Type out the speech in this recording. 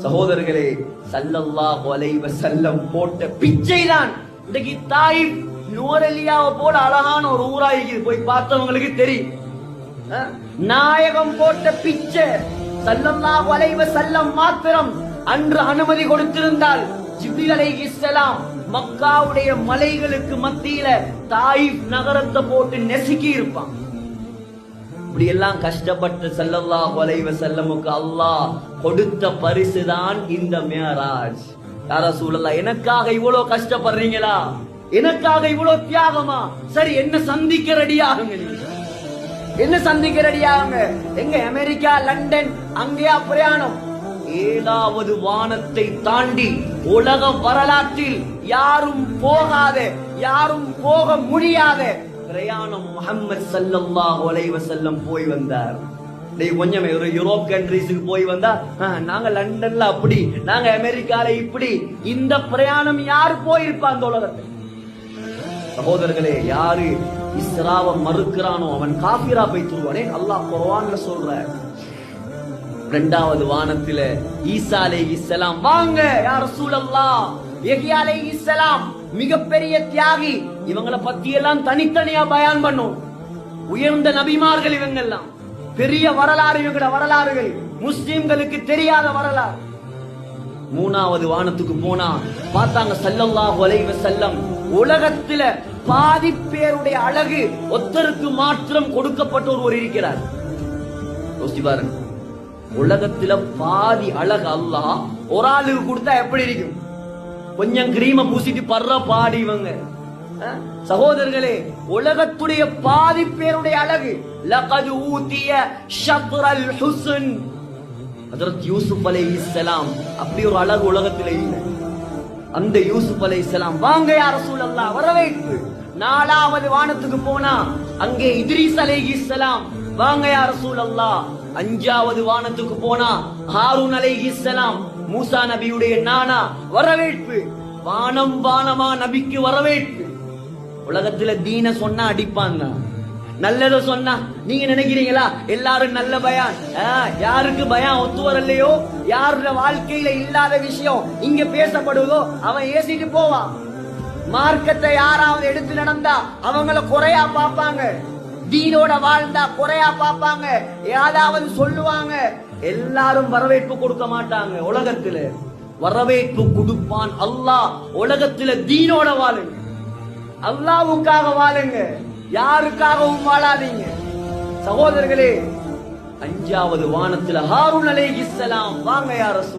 சகோதரர்களே, ஸல்லல்லாஹு அலைஹி வஸல்லம் போட்ட பிச்சைதான் இன்னைக்கு தாயிப் நூரெலியாவை போல அழகான ஒரு ஊரா இருக்குது. போய் பார்த்தவங்களுக்கு தெரியும். நாயகம் போட்ட பிச்சை ஸல்லல்லாஹு அலைஹி வஸல்லம் மாத்திரம் அன்று அனுமதி கொடுத்திருந்தால் ஜிப்ரீல் அலைஹிஸ்ஸலாம் மக்காவுடைய மலைகளுக்கு மத்தியில தாயிப் நகரத்தை போட்டு நெசுக்கி இருப்பான். இப்படி எல்லாம் கஷ்டப்பட்டு ஸல்லல்லாஹு அலைஹி வஸல்லமுக்கு அல்லாஹ் கொடுத்த பரிசுதான் இந்த மிஅராஜ். யா ரசூலல்லாஹ், எனக்காக இவ்வளவு கஷ்டப்படுறீங்களா? எனக்காக இவ்வளவு தியாகமா? சரி, என்ன சந்திக்க ரெடியாகுங்க. என்ன சந்திக்க ரெடியாகுங்க? எங்க அமெரிக்கா, லண்டன், அங்கேயா பிரயாணம்? 7வது வானத்தை தாண்டி உலக வரலாற்றில் யாரும் போகாத, யாரும் போக முடியாத பிரயாணம் முஹம்மது ஸல்லல்லாஹு அலைஹி வஸல்லம் போய் வந்தார். கொஞ்சம் ஒரு யூரோப் கண்ட்ரீஸுக்கு போய் வந்தா, நாங்க லண்டன்ல அப்படி, நாங்க அமெரிக்கால இப்படி. இந்த பிரயாணம் யாரு போயிருப்பா அந்த உலகத்தில்? சகோதரர்களே, யாரு இஸ்ராவை மறுக்கிறானோ அவன் காபிரா போய் தருவானே. அல்லாஹ் குர்ஆன்ல சொல்ற. 2வது வானத்தில ஈசா அலைஹிஸ்ஸலாம் வாங்க யா ரசூலல்லாஹ். யஹ்யா அலைஹிஸ்ஸலாம் மிகப்பெரிய தியாகி. இவங்களை பத்தி எல்லாம் தனித்தனியா பயான் பண்ணும். உயர்ந்த நபிமார்கள் இவங்க எல்லாம். பெரிய வரலாறு இவங்கள வரலாறுகள், முஸ்லிம்களுக்கு தெரியாத வரலாறு. 3வது வானத்துக்கு போனா பார்த்தாங்க ஸல்லல்லாஹு அலைஹி வஸல்லம் உலகத்துல பாதி பேருடைய அழகு ஒருத்தருக்கு மாத்திரம் கொடுக்கப்பட்ட ஒருவர் இருக்கிறார். யோசிச்சு பாருங்க, உலகத்துல பாதி அழகு அல்லாஹ் ஒரு ஆளுக்கு கொடுத்தா எப்படி இருக்கும்? கொஞ்சம் கிரீம பூசிட்டு பர்ற பாடி இவங்க. சகோதரர்களே, உலகத்துடைய பாதி பேருடைய அழகு லகத் ஊதிய ஷத்ரல் ஹுஸ்ன். ஹஜ்ரத் யூசுப் அலைஹிஸ்ஸலாம் அப்படி ஒரு அழகு உலகத்திலே இல்லை. அந்த யூசுப் அலைஹிஸ்ஸலாம் வாங்க யா ரசூலல்லாஹ் வரவேற்பு. 4வது வானத்துக்கு போனா அங்கே இத்ரீஸ் அலைஹிஸ்ஸலாம் வாங்க யா ரசூலல்லாஹ். 5வது வானத்துக்கு போனா ஹாரூன் அலைஹிஸ்ஸலாம் மூசா நபியுடைய நானா வரவேற்பு. வானம் வானமா நபிக்கு வரவேற்பு. உலகத்துல தீன சொன்னா அடிப்பாங்க, நல்லத சொன்னா நீங்க நினைக்கிறீங்களா எல்லாரும் நல்ல பயான்? யாருக்கு பயான் ஒத்து வரலையோ, யாருடைய வாழ்க்கையில இல்லாத விஷயம் இங்க பேசப்படுவதோ அவன் ஏசிட்டு போவான். மார்க்கத்தை யாராவது எடுத்து நடந்தா அவங்கள குறையா பாப்பாங்க, தீனோட வாழ்ந்தா குறையா பாப்பாங்க, ஏதாவது சொல்லுவாங்க. எல்லாரும் வரவேற்பு கொடுக்க மாட்டாங்க. உலகத்துல வரவேற்பு கொடுப்பான் அல்லாஹ். உலகத்துல தீனோட வாழுங்க, அல்லாஹ்வுக்காக வாழுங்க, யாருக்காகவும் வாழாதீங்க. சகோதரர்களே, 5வது வானத்துல ஹாரூன் அலைஹிஸ்ஸலாம் வாங்க யா ரசூல்.